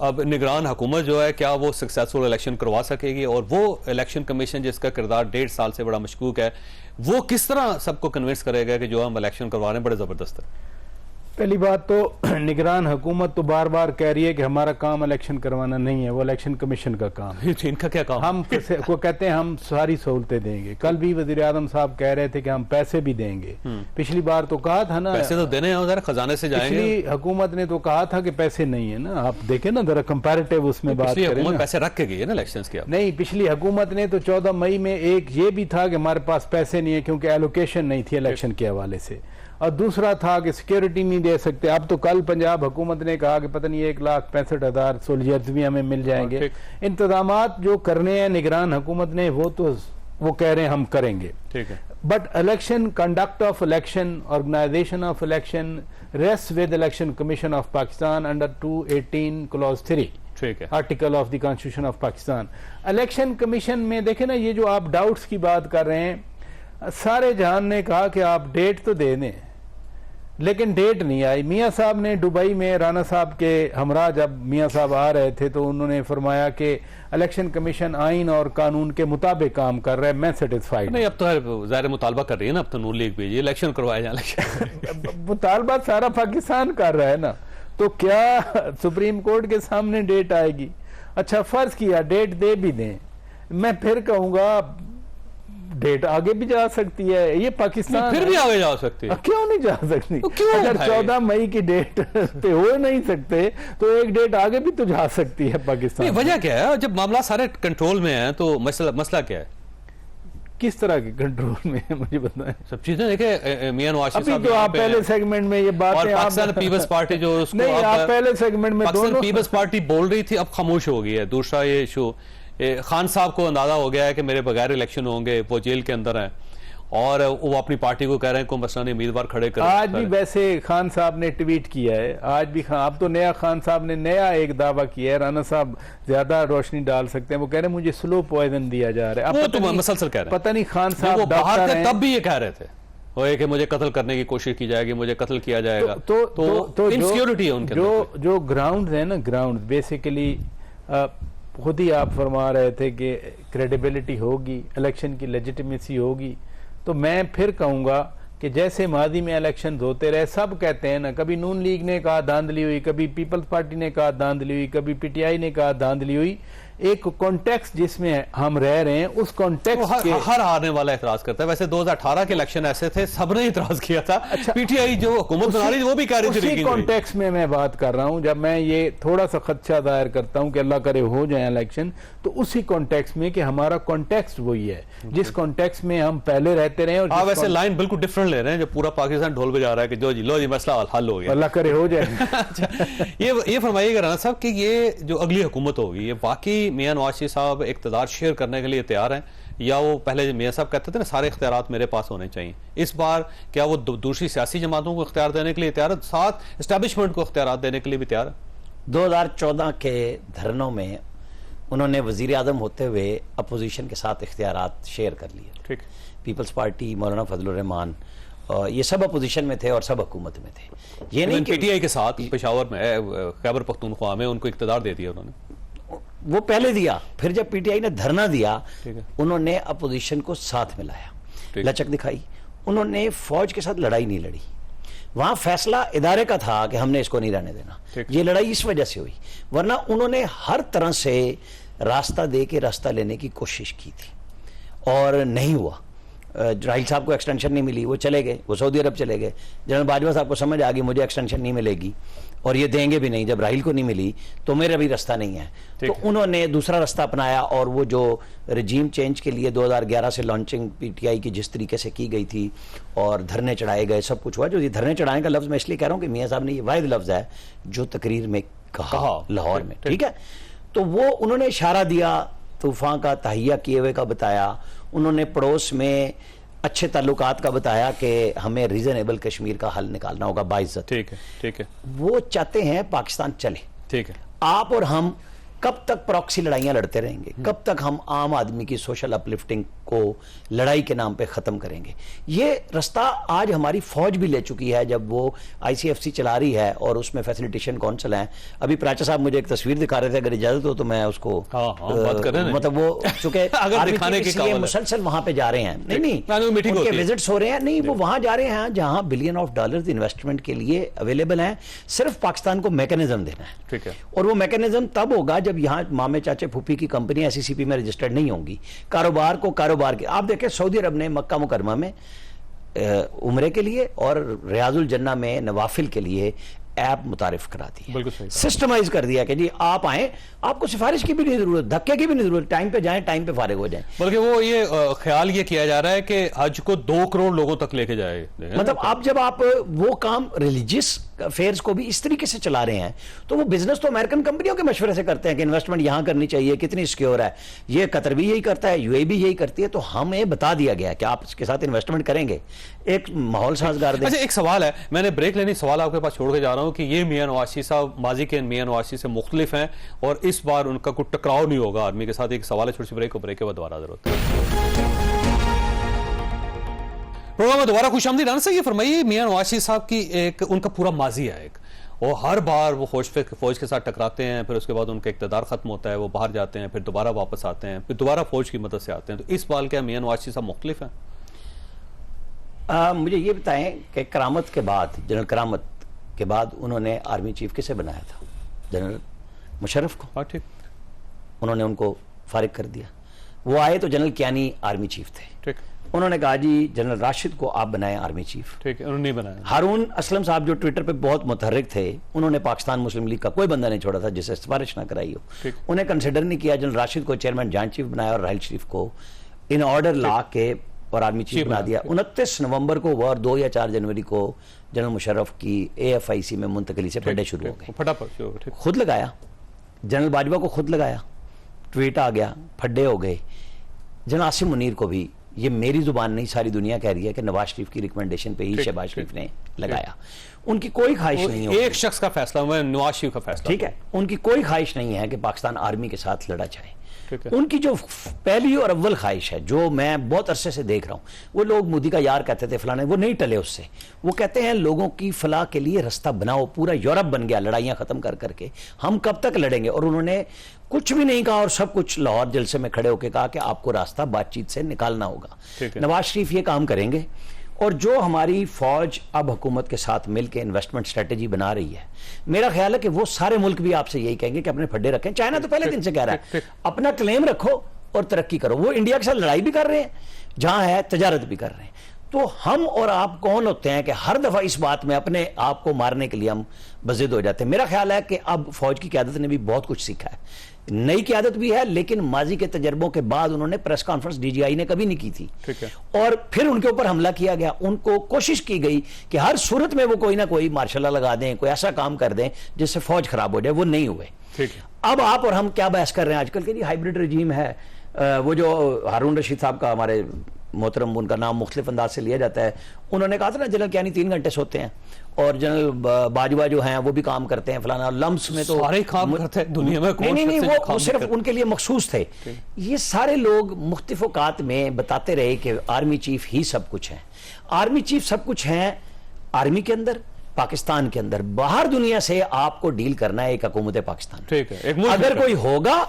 अब निगरान हुकूमत जो है, क्या वो सक्सेसफुल इलेक्शन करवा सकेगी? और वो इलेक्शन कमीशन जिसका किरदार 1.5 साल से बड़ा मशकूक है, वो किस तरह सबको कन्विंस करेगा कि जो हम इलेक्शन करवा रहे हैं बड़े जबरदस्त है? पहली बात तो निगरान हुकूमत तो बार बार कह रही है कि हमारा काम इलेक्शन करवाना नहीं है, वो इलेक्शन कमीशन का काम है। इनका क्या काम? हम को कहते हैं हम सारी सहूलतें देंगे। कल भी वजीर आजम साहब कह रहे थे कि हम पैसे भी देंगे। पिछली बार तो कहा था ना, पैसे तो देने हैं जरा, खजाने से जाएंगे। पिछली हुकूमत ने तो कहा था कि पैसे नहीं है ना। आप देखें ना जरा कंपैरेटिव उसमें बात करें ना। पैसे रख के गई है ना इलेक्शंस की। नहीं, पिछली हुकूमत ने तो 14 मई में एक ये भी था कि हमारे पास पैसे नहीं है क्योंकि एलोकेशन नहीं थी इलेक्शन के हवाले से, और दूसरा था कि सिक्योरिटी नहीं दे सकते। अब तो कल पंजाब हुकूमत ने कहा कि पता नहीं 1,65,000 सोल्जर्स भी हमें मिल जाएंगे। इंतजामात जो करने हैं निगरान हुकूमत ने, वो कह रहे हैं हम करेंगे। ठीक है। But election, conduct of election, organisation of election rest with election commission of Pakistan under 218 clause 3 ठीक है, article of the constitution of Pakistan. Election commission में देखे ना, ये जो आप डाउट्स की बात कर रहे हैं, सारे जहान ने कहा कि आप डेट तो दे दें, लेकिन डेट नहीं आई। मियां साहब ने दुबई में राना साहब के हमरा जब मियां साहब आ रहे थे तो उन्होंने फरमाया कि इलेक्शन कमीशन आइन और कानून के मुताबिक काम कर रहा है, मैं सेटिस्फाइड नहीं। अब तो ज़ाहिर मुतालबा कर रही है ना, अब तो नून लीग भी इलेक्शन करवाया जाए। मुतालबा सारा पाकिस्तान कर रहा है ना, तो क्या सुप्रीम कोर्ट के सामने डेट आएगी? अच्छा, फर्ज किया डेट दे भी दें, मैं फिर कहूंगा डेट आगे भी जा सकती है। ये पाकिस्तान फिर भी आगे जा सकती है। क्यों नहीं जा सकती? तो क्यों अगर 14 मई की डेट पे हो नहीं सकते तो एक डेट आगे भी तो जा सकती है पाकिस्तान। वजह क्या है? जब मामला सारे कंट्रोल में है तो मसला क्या है? किस तरह के कंट्रोल में है मुझे बताएं। सब चीजें देखे मियां नवाज शरीफ अभी तो आप पहले सेगमेंट में ये बात पाकिस्तान पीपल्स पार्टी जो उसको नहीं, आप पहले सेगमेंट में पाकिस्तान पीपल्स पार्टी बोल रही थी, अब खामोश हो गई है। दूसरा ये इशू, खान साहब को अंदाजा हो गया है कि मेरे बगैर इलेक्शन होंगे, वो जेल के अंदर हैं और वो अपनी पार्टी को कह रहे हैं कोई मसला नहीं, उम्मीदवार खड़े कर। आज भी वैसे खान साहब ने ट्वीट किया है, आज भी अब तो नया खान साहब ने नया एक दावा किया है, राना साहब ज्यादा रोशनी डाल सकते हैं। वो कह रहे हैं मुझे स्लो पॉइजन दिया जा रहा है। वो तो मसलसल कह रहे हैं, पता नहीं खान साहब वो बाहर थे तब भी ये कह रहे थे वो कि मुझे कत्ल करने की कोशिश की जाएगी, मुझे कत्ल किया जाएगा। तो इनसिक्योरिटी है उनके अंदर। जो ग्राउंड है ना, ग्राउंड बेसिकली खुद ही आप फरमा रहे थे कि क्रेडिबिलिटी होगी, इलेक्शन की लेजिटिमेसी होगी। तो मैं फिर कहूंगा कि जैसे मादी में इलेक्शन होते रहे, सब कहते हैं ना, कभी नून लीग ने कहा धांधली हुई, कभी पीपल्स पार्टी ने कहा धांधली हुई, कभी पीटीआई ने कहा धांधली हुई। एक कॉन्टेक्स्ट जिसमें हम रह रहे हैं उस कॉन्टेक्स्ट के हर हारने वाला इतराज करता है। वैसे 2018 के इलेक्शन ऐसे थे, सबने इतराज किया था। पीटीआई जो हुकूमत बना रही थी वो भी कह रही थी उसी कॉन्टेक्स्ट में मैं बात कर रहा हूं। जब मैं ये थोड़ा सा खदशा दायर करता हूं कि अल्लाह करे हो जाए इलेक्शन, तो उसी कॉन्टेक्स्ट में कि हमारा कॉन्टेक्स्ट वही है जिस कॉन्टेक्स्ट में हम पहले रहते रहे। और वैसे लाइन बिल्कुल डिफरेंट ले रहे हैं, जो पूरा पाकिस्तान ढोल बजा रहा है कि जो लो जी मसला हल हो गया, अल्लाह करे हो जाए। ये फरमाइएगा राना साहब कि ये जो अगली हुकूमत होगी, ये वाकई मियां नवाज शरीफ साहब इख्तियार शेयर करने के लिए तैयार हैं, या वो पहले मियां साहब कहते थे ना सारे इख्तियारात मेरे पास होने चाहिए, इस बार क्या वो दूसरी सियासी जमातों को इख्तियार देने के लिए तैयार है, साथ एस्टैब्लिशमेंट को इख्तियार देने के लिए भी तैयार है? 2014 के धरनों में उन्होंने वजीर आजम होते हुए अपोजिशन के साथ इख्तियारात शेयर कर लिए। ठीक। पीपल्स पार्टी, मौलाना फजलुर रहमान, ये सब अपोजिशन में थे और सब हुकूमत में थे। ये नहीं कि पीटीआई के साथ पेशावर में खैबर पख्तूनख्वा में उनको इख्तियार दे दिया उन्होंने, वो पहले दिया, फिर जब पीटीआई ने धरना दिया ठीक है, उन्होंने अपोजिशन को साथ मिलाया, ठीक। लचक दिखाई। उन्होंने फौज के साथ लड़ाई नहीं लड़ी, वहां फैसला इदारे का था कि हमने इसको नहीं रहने देना। ये लड़ाई इस वजह से हुई, वरना उन्होंने हर तरह से रास्ता दे के रास्ता लेने की कोशिश की थी और नहीं हुआ। राहिल साहब को एक्सटेंशन नहीं मिली, वो चले गए, वो सऊदी अरब चले गए। जनरल बाजवा साहब को समझ आ गई मुझे एक्सटेंशन नहीं मिलेगी और ये देंगे भी नहीं, जब राहिल को नहीं मिली तो मेरा भी रास्ता नहीं है, तो उन्होंने दूसरा रास्ता अपनाया। और वो जो रजीम चेंज के लिए 2011 से लॉन्चिंग पीटीआई की जिस तरीके से की गई थी और धरने चढ़ाए गए, सब कुछ हुआ। जो ये धरने चढ़ाने का लफ्ज मैं इसलिए कह रहा हूँ कि मियां साहब ने ये वाहिद लफ्ज है जो तकरीर में कहा लाहौर में, ठीक है। तो वो उन्होंने इशारा दिया, तूफान का तहिया किए हुए का बताया, उन्होंने पड़ोस में अच्छे ताल्लुकात का बताया कि हमें रीजनेबल कश्मीर का हल निकालना होगा बाइज्जत। ठीक है, ठीक है। वो चाहते हैं पाकिस्तान चले, ठीक है। आप और हम कब तक प्रॉक्सी लड़ाइयां लड़ते रहेंगे, कब तक हम आम आदमी की सोशल अपलिफ्टिंग को लड़ाई के नाम पे खत्म करेंगे। ये रास्ता आज हमारी फौज भी ले चुकी है, जब वो आईसीएफसी चला रही है और उसमें फैसिलिटेशन कौंसिल है। अभी प्राचा साहब मुझे एक तस्वीर दिखा रहे थे, अगर इजाजत हो तो मैं उसको बात करें, मतलब वो चूंकि मुसलसल वहां पे जा रहे हैं, नहीं उनके विजिट्स हो रहे हैं, नहीं वो वहां जा रहे हैं जहां बिलियन ऑफ डॉलर्स इन्वेस्टमेंट के लिए अवेलेबल हैं, सिर्फ पाकिस्तान को मैकेनिज्म देना है। ठीक है। और वो मैकेनिज्म तब होगा जब यहाँ मामे चाचे फूफी की कंपनी एसईसीपी में रजिस्टर्ड नहीं होंगी। कारोबार को कारोबार के, आप देखें सऊदी अरब ने मक्का मुकरमा में उम्रे के लिए और रियाजुल जन्ना में नवाफिल के लिए ऐप मुतारिफ करा दी, सिस्टमाइज कर दिया कि जी आप आए, आपको सिफारिश की भी नहीं जरूरत, धक्के की भी नहीं जरूरत, टाइम पे जाएं, टाइम पे फारिग हो जाएं। बल्कि वो ये ख्याल ये किया जा रहा है कि हज को 2 करोड़ लोगों तक लेके जाए। मतलब आप जब आप वो काम रिलीजियस अफेयर्स को भी इस तरीके से चला रहे हैं, तो वो बिजनेस तो अमेरिकन कंपनियों के मशवरे से करते हैं कि इन्वेस्टमेंट यहां करनी चाहिए, कितनी सिक्योर है, ये कतर भी यही करता है, यूएई भी यही करती है। तो हमें बता दिया गया कि आप इसके साथ इन्वेस्टमेंट करेंगे, एक माहौल साजगार दें। अच्छा, एक सवाल है, मैंने ब्रेक लेनी, सवाल आपके पास छोड़ के जा रहा हूं कि ये मियां नवाज शरीफ साहब माजी के मियां नवाज शरीफ से मुख्तलिफ हैं और इस बार उनका कोई टकराव नहीं होगा आर्मी के साथ। एक सवाल है, छोटी सी ब्रेक को, ब्रेक के बाद दोबारा जरूरत है। प्रोग्राम में दोबारा खुशामदीद। राना साहब ये फरमाइए, मियां नवाज शरीफ साहब की एक उनका पूरा माजी है, एक और हर बार वो फौज के साथ टकराते हैं, फिर उसके बाद उनका इक़्तिदार खत्म होता है, वो बाहर जाते हैं, फिर दोबारा वापस आते हैं, फिर दोबारा फौज की मदद से आते हैं। तो इस बार क्या मियां नवाज शरीफ साहब मुख्तलिफ हैं? मुझे ये बताएं कि करामत के बाद, जनरल करामत के बाद उन्होंने आर्मी चीफ किसे बनाया था? जनरल मुशर्रफ को। हाँ, ठीक। उन्होंने उनको फारिग कर दिया। वो आए तो जनरल कियानी आर्मी चीफ थे, ठीक। उन्होंने कहा जी जनरल राशिद को आप बनाएं आर्मी चीफ, ठीक है, उन्होंने नहीं बनाया। हारून असलम साहब जो ट्विटर पे बहुत मुतहर्रिक थे, उन्होंने पाकिस्तान मुस्लिम लीग का कोई बंदा नहीं छोड़ा था जिसे सिफारिश ना कराई हो, उन्हें कंसिडर नहीं किया। जनरल राशिद को चेयरमैन जॉइंट चीफ बनाया और राहिल शरीफ को इन ऑर्डर ला के और आर्मी चीफ बना दिया। 29 नवंबर को और 2 या 4 जनवरी को जनरल मुशर्रफ की AFIC में मुंतकली से फड्डे शुरू हो गए। फटाफट खुद लगाया, जनरल बाजवा को खुद लगाया, ट्वीट आ गया, फड्डे हो गए। जनरल आसिम मुनीर को भी, ये मेरी जुबान नहीं सारी दुनिया कह रही है कि नवाज शरीफ की रिकमेंडेशन पे ही शहबाज शरीफ ने लगाया। उनकी कोई ख्वाहिश नहीं है, एक शख्स का फैसला, नवाज शरीफ का फैसला, ठीक है, उनकी कोई ख्वाहिश नहीं है कि पाकिस्तान आर्मी के साथ लड़ा जाए। उनकी जो पहली और अव्वल ख्वाहिश है, जो मैं बहुत अरसे से देख रहा हूं, वो लोग मोदी का यार कहते थे फलाने, वो नहीं टले उससे। वो कहते हैं लोगों की फलाह के लिए रास्ता बनाओ, पूरा यूरोप बन गया लड़ाइयां खत्म कर करके, हम कब तक लड़ेंगे। और उन्होंने कुछ भी नहीं कहा और सब कुछ लाहौर जलसे में खड़े होकर कहा कि आपको रास्ता बातचीत से निकालना होगा। नवाज शरीफ ये काम करेंगे, और जो हमारी फौज अब हुकूमत के साथ मिलकर इन्वेस्टमेंट स्ट्रेटेजी बना रही है, मेरा ख्याल है कि वो सारे मुल्क भी आपसे यही कहेंगे कि अपने फड्डे रखें। चाइना तो पहले दिन से कह रहा है अपना क्लेम रखो और तरक्की करो। वो इंडिया के साथ लड़ाई भी कर रहे हैं, जहां है तजारत भी कर रहे हैं। तो हम और आप कौन होते हैं कि हर दफा इस बात में अपने आप को मारने के लिए हम बजिद हो जाते हैं। मेरा ख्याल है कि अब फौज की क़यादत ने भी बहुत कुछ सीखा है, नई क़यादत भी है, लेकिन माजी के तजर्बों के बाद उन्होंने प्रेस कॉन्फ्रेंस डीजीआई ने कभी नहीं की थी। ठीक है। और फिर उनके ऊपर हमला किया गया। उनको कोशिश की गई कि हर सूरत में वो कोई ना कोई मार्शल लगा दें, कोई ऐसा काम कर दें जिससे फौज खराब हो जाए। वो नहीं हुए। ठीक है। अब आप और हम क्या बहस कर रहे हैं आजकल के? हाइब्रिड रजीम है। वो जो हारून रशीद साहब का, हमारे मोहतरम, उनका नाम मुख्तलिफ अंदाज से लिया जाता है, उन्होंने कहा था ना जनरल कियानी 3 घंटे सोते हैं और जनरल बाजवा जो हैं वो भी काम करते हैं फलाना। लम्स में तो सारे काम करते हैं दुनिया में। नहीं, वो सिर्फ उनके लिए मखसूस थे। ये सारे लोग मुख्तलिफ औकात में बताते रहे कि आर्मी चीफ ही सब कुछ है। आर्मी चीफ सब कुछ है आर्मी के अंदर, पाकिस्तान के अंदर। बाहर दुनिया से आपको डील करना है एक हुकूमत पाकिस्तान। ठीक है। एक मुल्क अगर कोई होगा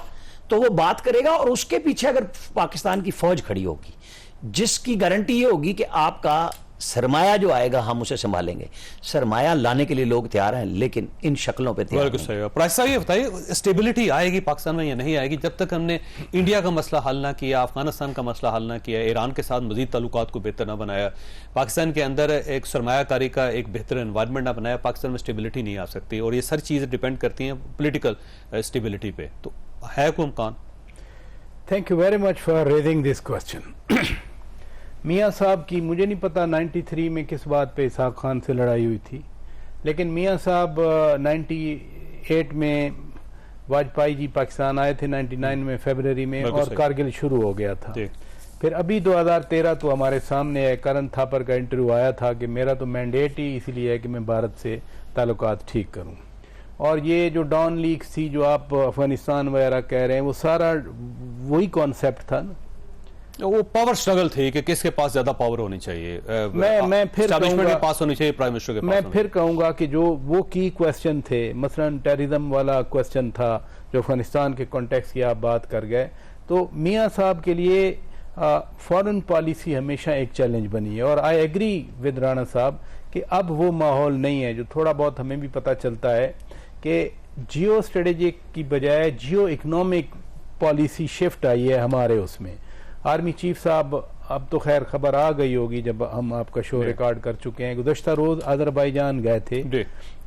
तो वो बात करेगा, और उसके पीछे अगर पाकिस्तान की फौज खड़ी होगी जिसकी गारंटी ये होगी कि आपका सरमाया जो आएगा हम उसे संभालेंगे। सरमाया लाने के लिए लोग तैयार हैं, लेकिन इन शक्लों पे तैयार नहीं। प्राइस साहब ये बताइए, स्टेबिलिटी आएगी पाकिस्तान में या नहीं आएगी जब तक हमने इंडिया का मसला हल ना किया, अफगानिस्तान का मसला हल ना किया, ईरान के साथ मजीद ताल्लुकात को बेहतर ना बनाया, पाकिस्तान के अंदर एक सरमायाकारी का एक बेहतर एनवायरनमेंट ना बनाया, पाकिस्तान में स्टेबिलिटी नहीं आ सकती। और ये सारी चीज़ें डिपेंड करती हैं पोलिटिकल स्टेबिलिटी पे। तो है कोई इम्कान? Thank you very much for raising this question. मियाँ साहब की मुझे नहीं पता 93 में किस बात पे इसहाक खान से लड़ाई हुई थी, लेकिन मियाँ साहब 98 में वाजपेयी जी पाकिस्तान आए थे, 99 में फरवरी में, और कारगिल शुरू हो गया था। फिर अभी 2013 तो हमारे सामने है, करण थापर का इंटरव्यू आया था कि मेरा तो मैंडेट ही इसीलिए है कि मैं भारत से ताल्लुकात ठीक करूं। और ये जो डॉन लीक्स थी जो आप अफगानिस्तान वगैरह कह रहे हैं, वो सारा वही कॉन्सेप्ट था ना। वो पावर स्ट्रगल थी कि किसके पास ज्यादा पावर होनी चाहिए। मैं फिर एस्टैब्लिशमेंट के पास होनी चाहिए, प्राइम मिनिस्टर के पास। मैं फिर कहूंगा कि जो वो की क्वेश्चन थे, मसलन टेररिज्म वाला क्वेश्चन था जो अफगानिस्तान के कॉन्टेक्स्ट की आप बात कर गए, तो मियाँ साहब के लिए फॉरेन पॉलिसी हमेशा एक चैलेंज बनी है। और आई एग्री विद राणा साहब कि अब वो माहौल नहीं है। जो थोड़ा बहुत हमें भी पता चलता है कि जियो स्ट्रेटेजिक की बजाय जियो इकोनॉमिक पॉलिसी शिफ्ट आई है हमारे उसमें। आर्मी चीफ साहब, अब तो खैर खबर आ गई होगी जब हम आपका शो रिकॉर्ड कर चुके हैं, गुज़श्ता रोज अजरबैजान गए थे।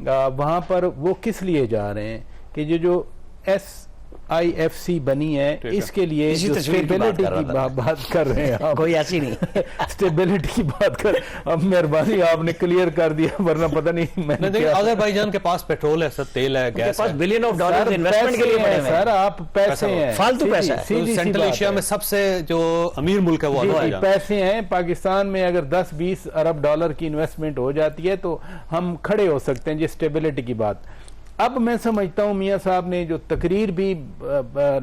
वहां पर वो किस लिए जा रहे हैं कि जो SIFC बनी है, इसके लिए स्टेबिलिटी की बात कर रहे हैं। कोई ऐसी नहीं स्टेबिलिटी की बात कर। अब मेहरबानी आपने क्लियर कर दिया, वरना पता नहीं मैंने अजरबैजान के पास पेट्रोल है, तेल है, गैस है, बिलियन ऑफ डॉलर इन्वेस्टमेंट के लिए पड़े हुए हैं। सर आप पैसे हैं, फालतू पैसा है। सेंट्रल एशिया में सबसे जो अमीर मुल्क है वो अजरबैजान। पैसे हैं। पाकिस्तान में अगर 10-20 अरब डॉलर की इन्वेस्टमेंट हो जाती है तो हम खड़े हो सकते हैं। जी स्टेबिलिटी की बात। अब मैं समझता हूं मियाँ साहब ने जो तकरीर भी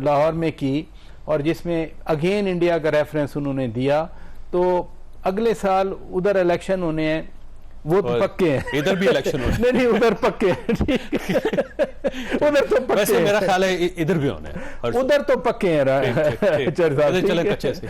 लाहौर में की और जिसमें अगेन इंडिया का रेफरेंस उन्होंने दिया, तो अगले साल उधर इलेक्शन होने हैं, वो तो पक्के हैं। इधर भी इलेक्शन होने नहीं उधर पक्के हैं। उधर तो पक्के वैसे मेरा ख्याल है इधर भी होने हैं, उधर तो पक्के हैं। चले कच्चे से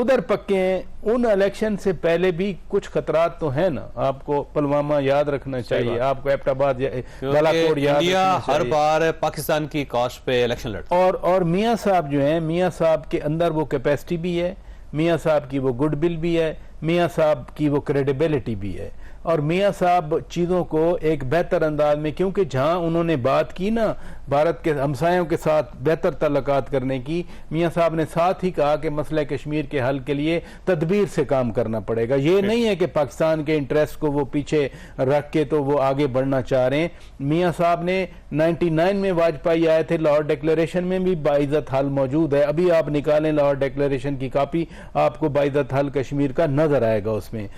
उधर पक्के हैं। उन इलेक्शन से पहले भी कुछ खतरात तो है ना, आपको पुलवामा याद रखना चाहिए, आपको एबटाबाद बालाकोट याद इंडिया हर बार पाकिस्तान की कॉस्ट पे इलेक्शन लड़ता। और मियाँ साहब जो है, मियाँ साहब के अंदर वो कैपेसिटी भी है, मियाँ साहब की वो गुडविल भी है, मियाँ साहब की वो क्रेडिबिलिटी भी है। और मियाँ साहब चीज़ों को एक बेहतर अंदाज में, क्योंकि जहाँ उन्होंने बात की ना भारत के हमसायों के साथ बेहतर तल्लुकात करने की, मियाँ साहब ने साथ ही कहा कि मसला कश्मीर के हल के लिए तदबीर से काम करना पड़ेगा। ये नहीं है कि पाकिस्तान के इंटरेस्ट को वो पीछे रख के तो वो आगे बढ़ना चाह रहे हैं। मियाँ साहब ने 99 में वाजपेयी आए थे, लाहौर डिक्लेरेशन में भी बाइज़्ज़त हल मौजूद है। अभी आप निकालें लाहौर डिक्लेरेशन की कापी, आपको बाइज़्ज़त हल कश्मीर का नजर आएगा उसमें।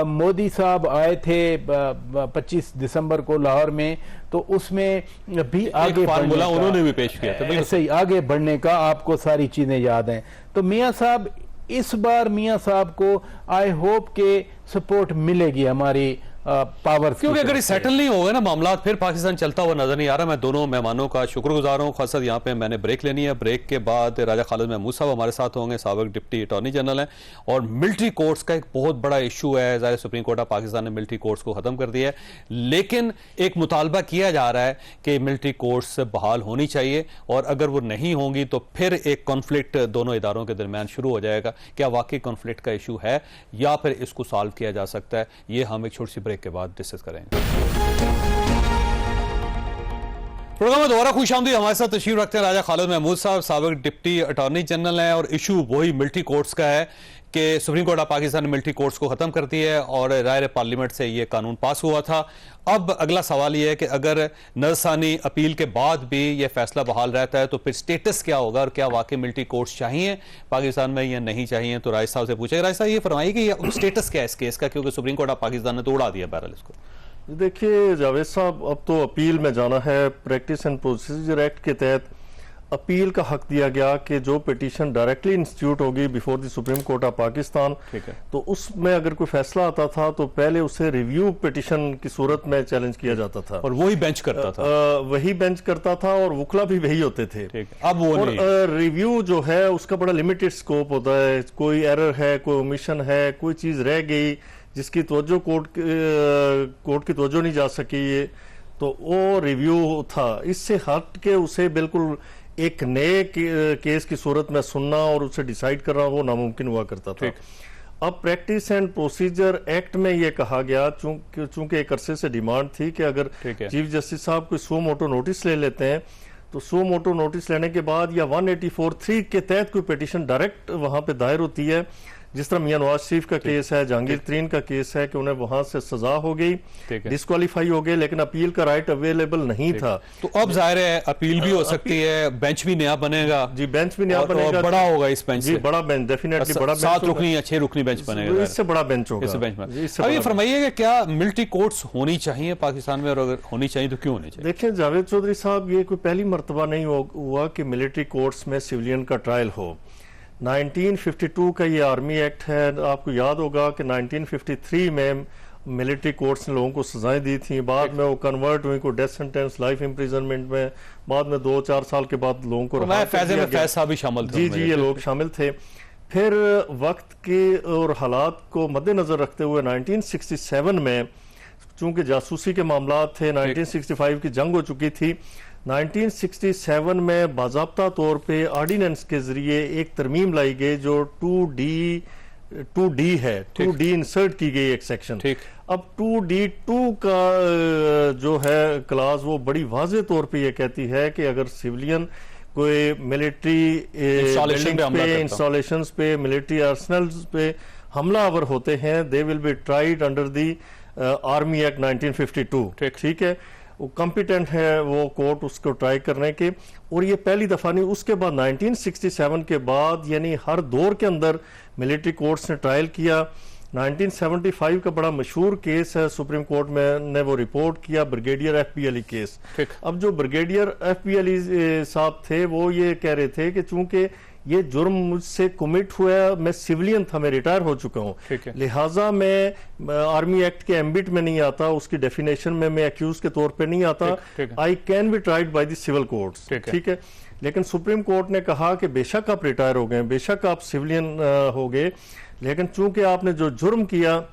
मोदी साहब आए थे 25 दिसंबर को लाहौर में, तो उसमें भी आगे फार्मूला उन्होंने भी पेश किया था। ऐसे ही आगे बढ़ने का आपको सारी चीजें याद हैं। तो मियाँ साहब, इस बार मियाँ साहब को आई होप के सपोर्ट मिलेगी हमारी पावर, क्योंकि अगर ये सेटल नहीं होगा ना मामला, फिर पाकिस्तान चलता हुआ नजर नहीं आ रहा। मैं दोनों मेहमानों का शुक्रगुजार हूँ। खासा यहाँ पे मैंने ब्रेक लेनी है, ब्रेक के बाद राजा खालिद महमूद साहब हमारे साथ होंगे, साबिक डिप्टी अटॉर्नी जनरल हैं। और मिलिट्री कोर्ट्स का एक बहुत बड़ा इशू है, ज़ाहिर सुप्रीम कोर्ट ऑफ पाकिस्तान ने मिलिट्री कोर्ट्स को खत्म कर दिया है, लेकिन एक मुतालबा किया जा रहा है कि मिलिट्री कोर्ट्स बहाल होनी चाहिए, और अगर वो नहीं होंगी तो फिर एक कॉन्फ्लिक्ट दोनों इदारों के दरमियान शुरू हो जाएगा। क्या वाकई कॉन्फ्लिक्ट का इशू है या फिर इसको सॉल्व किया जा सकता है, ये हम एक छोटी सी ब्रेक के बाद डिस्कस करेंगे। प्रोग्राम में दोबारा खुशामदीद। हमारे साथ तशरीफ रखते हैं राजा खालिद महमूद साहब, साबिक डिप्टी अटॉर्नी जनरल हैं, और इशू वही मिलिट्री कोर्ट्स का है कि सुप्रीम कोर्ट ऑफ पाकिस्तान ने मिलिट्री कोर्ट्स को खत्म कर दिया है और राय पार्लियामेंट से ये कानून पास हुआ था। अब अगला सवाल ये है कि अगर नजरसानी अपील के बाद भी ये फैसला बहाल रहता है तो फिर स्टेटस क्या होगा, और क्या वाकई मिलिट्री कोर्ट्स चाहिए पाकिस्तान में या नहीं चाहिए। तो राय साहब से पूछेगा। राय साहब ये फरमाइए कि ये स्टेटस क्या है इस केस का, क्योंकि सुप्रीम कोर्ट ऑफ पाकिस्तान ने तो उड़ा दिया बहरहाल इसको। देखिए जावेद साहब, अब तो अपील में जाना है। प्रैक्टिस एंड प्रोसीजर एक्ट के तहत अपील का हक दिया गया कि जो पिटीशन डायरेक्टली इंस्टीट्यूट होगी before the supreme court of Pakistan, तो उसमें अगर कोई फैसला आता था तो पहले उसे रिव्यू पिटीशन की सूरत में चैलेंज किया जाता था, और वही बेंच करता था। वही बेंच करता था और वकला भी वही होते थे। अब वो और रिव्यू जो है उसका बड़ा लिमिटेड स्कोप होता है। कोई एरर है, कोई ओमिशन है, कोई चीज रह गई जिसकी तवज्जो कोर्ट की तवज्जो नहीं जा सकी, तो वो रिव्यू था। इससे हट के उसे बिल्कुल एक नए केस की सूरत में सुनना और उसे डिसाइड करना वो नामुमकिन हुआ करता था। अब प्रैक्टिस एंड प्रोसीजर एक्ट में ये कहा गया, चूंकि एक अरसे से डिमांड थी कि अगर चीफ जस्टिस साहब कोई सो मोटो नोटिस ले लेते हैं तो सो मोटो नोटिस लेने के बाद या 184(3) के तहत कोई पिटीशन डायरेक्ट वहां पे दायर होती है, जिस तरह मियां नवाज शरीफ का केस है, जहांगीर तरीन का केस है कि उन्हें वहां से सजा हो गई, डिस्क्वालीफाई हो गए, लेकिन अपील का राइट अवेलेबल नहीं था। तो अब जाहिर है अपील भी हो सकती है, बेंच भी नया बनेगा। जी, बेंच भी नया बनेगा, बड़ा होगा इस बेंच जी, बड़ा बेंच, डेफिनेटली बड़ा बेंच, 7 रुकनी या 6 रुकनी बेंच बनेगा, इससे बड़ा बेंच होगा। अब ये फरमाइए कि क्या मिलिट्री कोर्ट्स होनी चाहिए पाकिस्तान में, और अगर होनी चाहिए तो क्यों होनी चाहिए? देखिए जावेद चौधरी साहब, ये कोई पहली मर्तबा नहीं हुआ कि मिलिट्री कोर्ट्स में सिविलियन का ट्रायल हो। 1952 का ये आर्मी एक्ट है। आपको याद होगा कि 1953 में मिलिट्री कोर्ट्स ने लोगों को सजाएं दी थी, बाद में वो कन्वर्ट हुई को डेथ सेंटेंस, लाइफ इम्प्रिजनमेंट में, बाद में 2-4 साल के बाद लोगों को भी शामिल थे। जी, ये लोग शामिल थे। फिर वक्त के और हालात को मद्देनजर रखते हुए 1967 में, चूंकि जासूसी के मामला थे, 1965 की जंग हो चुकी थी, 1967 में बाज़ाब्ता तौर पे ऑर्डिनेंस के जरिए एक तरमीम लाई गई जो 2D है, 2D इंसर्ट की गई एक सेक्शन। अब 2D2 का जो है क्लास, वो बड़ी वाज़े तौर पे ये कहती है कि अगर सिविलियन कोई मिलिट्री इंस्टॉलेशंस पे, मिलिट्री आर्सनल्स पे हमलावर होते हैं, they will be tried under the army act 1952। ठीक है, वो कॉम्पिटेंट है वो कोर्ट उसको ट्राई करने के, और ये पहली दफा नहीं। उसके बाद 1967 के बाद यानी हर दौर के अंदर मिलिट्री कोर्ट्स ने ट्रायल किया। 1975 का बड़ा मशहूर केस है, सुप्रीम कोर्ट में ने वो रिपोर्ट किया, ब्रिगेडियर FP अली केस। अब जो ब्रिगेडियर FP अली साहब थे वो ये कह रहे थे कि चूंकि ये जुर्म मुझसे कमिट हुआ है, मैं सिविलियन था, मैं रिटायर हो चुका हूँ, लिहाजा मैं आर्मी एक्ट के एम्बिट में नहीं आता, उसकी डेफिनेशन में मैं एक्यूज के तौर पे नहीं आता, I can be tried by the civil courts. ठीक है, लेकिन सुप्रीम कोर्ट ने कहा कि बेशक आप रिटायर हो गए, बेशक आप सिविलियन हो गए, लेकिन चूंकि आपने जो जुर्म किया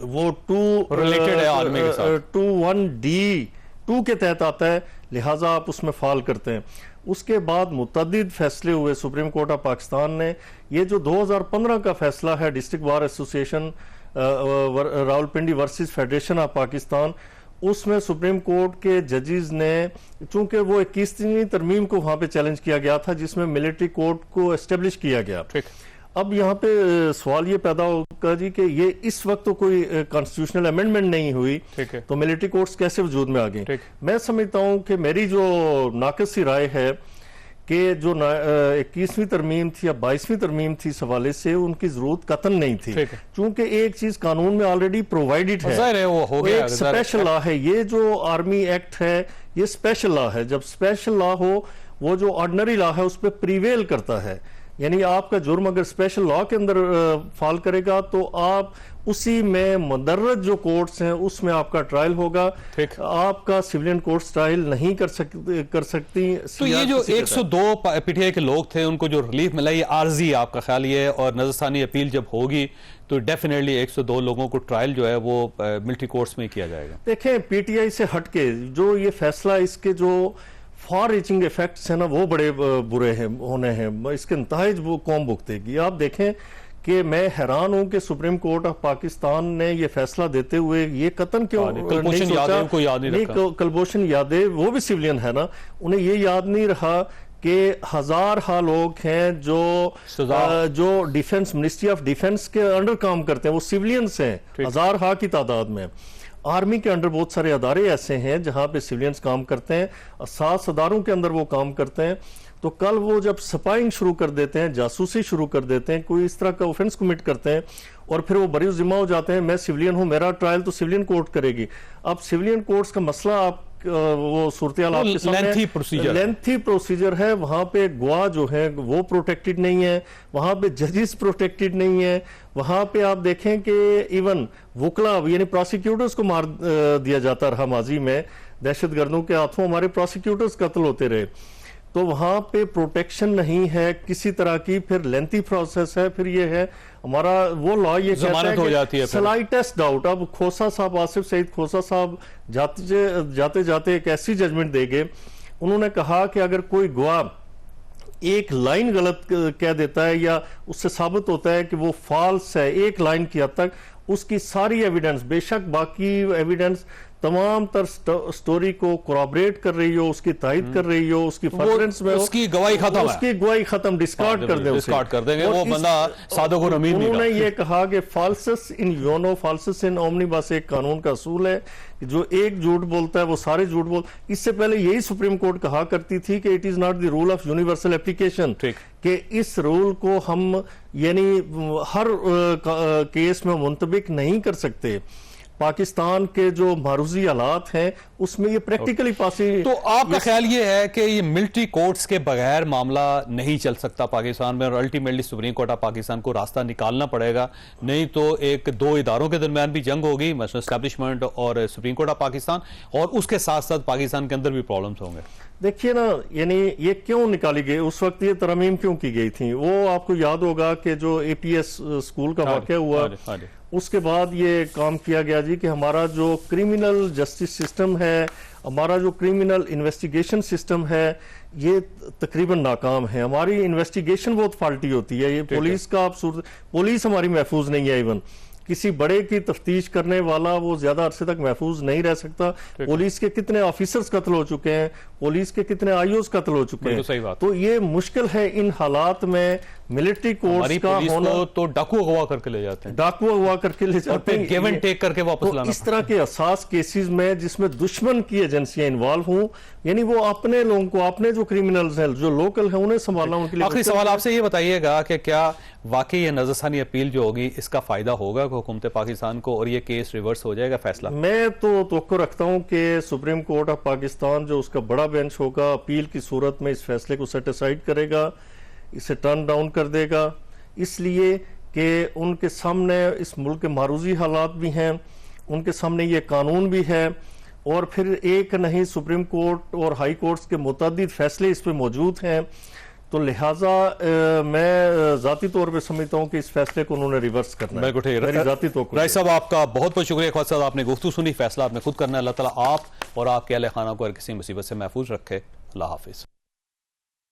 वो 2(1)(d)(2) के तहत आता है, लिहाजा आप उसमें फाल करते हैं। उसके बाद मुतअद्दिद फैसले हुए सुप्रीम कोर्ट ऑफ पाकिस्तान ने। ये जो 2015 का फैसला है district bar association Rawalpindi versus federation of Pakistan, उसमें सुप्रीम कोर्ट के जजेस ने, चूंकि वो 21वीं तरमीम को वहां पे चैलेंज किया गया था जिसमें मिलिट्री कोर्ट को एस्टेब्लिश किया गया। अब यहाँ पे सवाल ये पैदा होगा जी कि ये इस वक्त तो कोई कॉन्स्टिट्यूशनल अमेंडमेंट नहीं हुई, तो मिलिट्री कोर्ट्स कैसे वजूद में आ गई? मैं समझता हूँ कि मेरी जो नाक़िस राय है कि जो 21वीं तरमीम थी या 22वीं तरमीम थी इस हवाले से उनकी जरूरत कतन नहीं थी, क्योंकि एक चीज कानून में ऑलरेडी प्रोवाइडेड है, वो एक स्पेशल लॉ है। ये जो आर्मी एक्ट है ये स्पेशल लॉ है। जब स्पेशल लॉ हो, वो जो ऑर्डिनरी लॉ है उस पर प्रिवेल करता है। यानी आपका जुर्म अगर स्पेशल लॉ के अंदर फॉल करेगा तो आप उसी में मुदर्रज जो कोर्ट्स हैं उसमें आपका ट्रायल होगा। ठीक। आपका सिविलियन कोर्ट्स ट्रायल नहीं कर सकती। तो ये जो 102 पीटीआई के लोग थे उनको जो रिलीफ मिला ये आर्जी आपका ख्याल ये है, और नजरसानी अपील जब होगी तो डेफिनेटली 102 लोगों को ट्रायल जो है वो मिलिट्री कोर्ट्स में किया जाएगा। देखें, पीटीआई से हटके जो ये फैसला, इसके जो फॉर रीचिंग इफेक्ट्स हैं ना वो बड़े बुरे हैं होने हैं, इसके नताइज वो कौम भुगतेगी। आप देखें कि मैं हैरान हूं कि सुप्रीम कोर्ट ऑफ पाकिस्तान ने ये फैसला देते हुए ये कतन क्यों कुलभूषण यादव को याद नहीं रखा। कुलभूषण यादव वो भी सिविलियन है ना, उन्हें ये याद नहीं रहा कि हजार लोग हैं जो डिफेंस, मिनिस्ट्री ऑफ डिफेंस के अंडर काम करते हैं, वो सिविलियंस हैं हजार की तादाद में। आर्मी के अंडर बहुत सारे अदारे ऐसे हैं जहां पे सिविलियंस काम करते हैं, 7 अदारों के अंदर वो काम करते हैं। तो कल वो जब स्पाइंग शुरू कर देते हैं, जासूसी शुरू कर देते हैं, कोई इस तरह का ऑफेंस कमिट करते हैं और फिर वो बरी जिम्मा हो जाते हैं, मैं सिविलियन हूं, मेरा ट्रायल तो सिविलियन कोर्ट करेगी। अब सिविलियन कोर्ट्स का मसला आप वो सूरत-ए-हाल आपके सामने लेंथी प्रोसीजर है। वहां पे गवाह जो है वो प्रोटेक्टेड नहीं है, वहां पे जजेस प्रोटेक्टेड नहीं है, वहां पे आप देखें कि इवन वकला यानी प्रोसिक्यूटर्स को मार दिया जाता रहा माजी में, दहशतगर्दों के हाथों हमारे प्रोसिक्यूटर्स कत्ल होते रहे। तो वहां पे प्रोटेक्शन नहीं है किसी तरह की, फिर लेंथी प्रोसेस है, फिर ये है हमारा वो लॉ ये कहता है कि स्लाइटेस्ट डाउट। अब खोसा साहब, आसिफ सईद खोसा साहब जाते जाते एक ऐसी जजमेंट देंगे, उन्होंने कहा कि अगर कोई गवाह एक लाइन गलत कह देता है या उससे साबित होता है कि वो फॉल्स है एक लाइन की हद तक, उसकी सारी एविडेंस, बेशक बाकी एविडेंस तमाम तर स्टोरी को कोराबरेट कर रही हो, उसकी तायद कर रही हो, उसकी फर्रेंस में उसकी गवाही खत्म, डिस्कार्ड कर देंगे वो बंदा सादो को नमीन। उन्होंने ये कहा कि फाल्सस इन योनो फाल्सस इन ओमनिबस एक कानून का असूल है कि जो एक झूठ बोलता है वो सारे झूठ बोल। इससे पहले यही सुप्रीम कोर्ट कहा करती थी कि it is not the rule of universal application, कि इस रूल को हम यानी हर केस में मुंतबिक नहीं कर सकते। पाकिस्तान के जो मारूजी हालात हैं उसमें ये प्रैक्टिकली पासिंग। तो आपका ख्याल ये है कि ये मिलिट्री कोर्ट्स के बगैर मामला नहीं चल सकता पाकिस्तान में, और ultimately supreme court of Pakistan को रास्ता निकालना पड़ेगा, नहीं तो एक दो इदारों के दरमियान भी जंग होगी, मसलन एस्टैब्लिशमेंट और सुप्रीम कोर्ट ऑफ पाकिस्तान, और उसके साथ साथ पाकिस्तान के अंदर भी प्रॉब्लम्स होंगे। देखिए ना, यानी ये क्यों निकाली गई, उस वक्त ये तरमीम क्यों की गई थी, वो आपको याद होगा कि जो एपीएस स्कूल का वाकया हुआ, उसके बाद ये काम किया गया जी कि हमारा जो क्रिमिनल जस्टिस सिस्टम है, हमारा जो क्रिमिनल इन्वेस्टिगेशन सिस्टम है, ये तकरीबन नाकाम है। हमारी इन्वेस्टिगेशन बहुत फाल्टी होती है। ये पुलिस का आप पुलिस हमारी महफूज नहीं है, इवन किसी बड़े की तफ्तीश करने वाला वो ज्यादा अरसे तक महफूज नहीं रह सकता। पुलिस के कितने ऑफिसर्स कत्ल हो चुके हैं, पुलिस के कितने आईओस कत्ल हो चुके हैं। तो ये मुश्किल है इन हालात में मिलिट्री कोर्ट्स का होना। तो डाकू अगवा करके ले जाते हैं, गिव एंड टेक करके वापस लाना। इस तरह के असास केसेस में जिसमें दुश्मन की एजेंसियां इन्वॉल्व हों, यानी वो अपने लोगों को, अपने जो क्रिमिनल्स हैं, जो लोकल है, उन्हें संभालना उनके लिए। आखिरी सवाल आपसे ये बताइएगा कि क्या वाकई ये नजरसानी अपील जो होगी इसका फायदा होगा हुकूमत पाकिस्तान को और ये केस रिवर्स हो जाएगा फैसला? मैं तो तवक्को रखता हूं कि सुप्रीम कोर्ट ऑफ पाकिस्तान जो उसका बड़ा बेंच होगा अपील की सूरत में इस फैसले को सेट असाइड करेगा, इसे टर्न डाउन कर देगा, इसलिए कि उनके सामने इस मुल्क के मारूजी हालात भी हैं, उनके सामने ये कानून भी है, और फिर एक नहीं सुप्रीम कोर्ट और हाई कोर्ट्स के मुतअद्दिद फैसले इस पे मौजूद हैं। तो लिहाजा मैं जाती तौर पे समझता हूं कि इस फैसले को उन्होंने रिवर्स करना है। मेरी जाती तौर राय साहब आपका बहुत बहुत शुक्रिया। ख्वाजा साहब आपने गुफ्तगू सुनी, फैसला आपने खुद करना है। अल्लाह ताला आप और आपके अहले खाना को हर किसी मुसीबत से महफूज रखे। अल्लाह हाफिज।